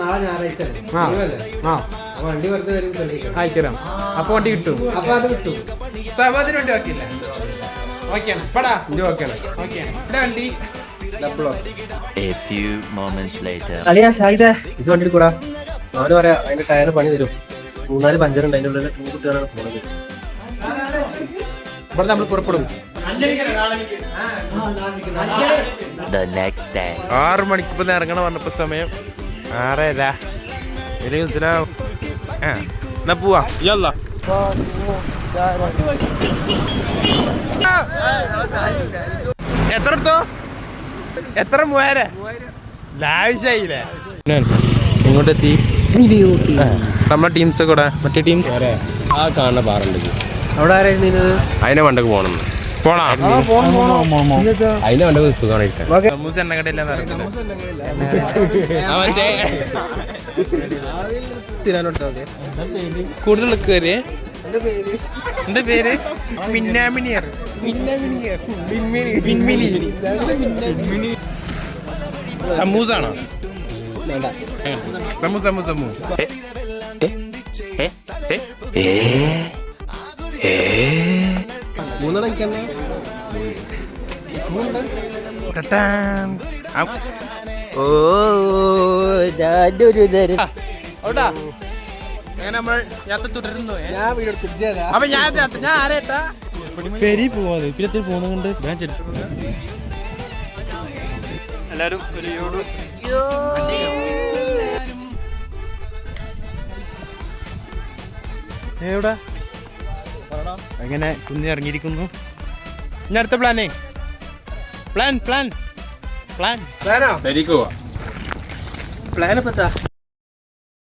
നാളെ ഞായറാഴ്ച വണ്ടി വെറുതെ വരും. അയച്ചുതരാം. അപ്പൊ വണ്ടി കിട്ടും. അപ്പൊ അത് കിട്ടും. അതിന് വണ്ടി ബാക്കിയില്ല. ഓക്കെയാണ് പടാ. ഓക്കെയാണ് വണ്ടി. A few moments later. അളിയാ ഷാഹിദേ, ഇത് വണ്ടി കൂടാ. അവന് പറയാ അതിന്റെ ടയർ പണി തരും. 3-4 പഞ്ചറുണ്ട്. അതിന്റെ ഉള്ളിൽ 3 കുട്ടികളാണ് പോണത്. ഇവിടെ നമ്മൾ പുറപ്പെടും. The next day. 6 മണിക്ക് ഇപ്പൊ ഇറങ്ങണം പറഞ്ഞപ്പോ സമയം 6:30. എന്നാ പോവാ. യല്ലാ എത്ര എടുത്തോ? എത്ര? 3000. ലാവിഷായില്ലേ? ഇങ്ങോട്ടെത്തി നമ്മളെ ടീംസ് ഒക്കെ മറ്റേ ടീംസ് ആ കാണുന്ന പാറുണ്ട്. അവിടെ ആരായിരുന്നു? അതിനെ വണ്ടക്ക് പോണം. പോണാ? അതിന്റെ വണ്ടക്ക് സുഖമാണ്. സമൂസ എണ്ണക്കടയില്ലാന്ന് കൂടുതൽ കയറി. എന്താ പേര്? മിന്നാമിനിയർ. സമൂസാണോ? സമൂ സമൂ സമൂ. നമ്മൾ യാത്ര തുടരുന്നു. അപ്പൊ ഞാൻ ആരേട്ടാ പെരി പോവാതെ ഇപ്പിടത്തിൽ പോകുന്നുണ്ട്. എല്ലാരും എവിടെ എങ്ങനെ കുഞ്ഞി ഇറങ്ങിയിരിക്കുന്നു. ഇനി അടുത്ത പ്ലാനേ പ്ലാൻ പ്ലാൻ പറ്റാ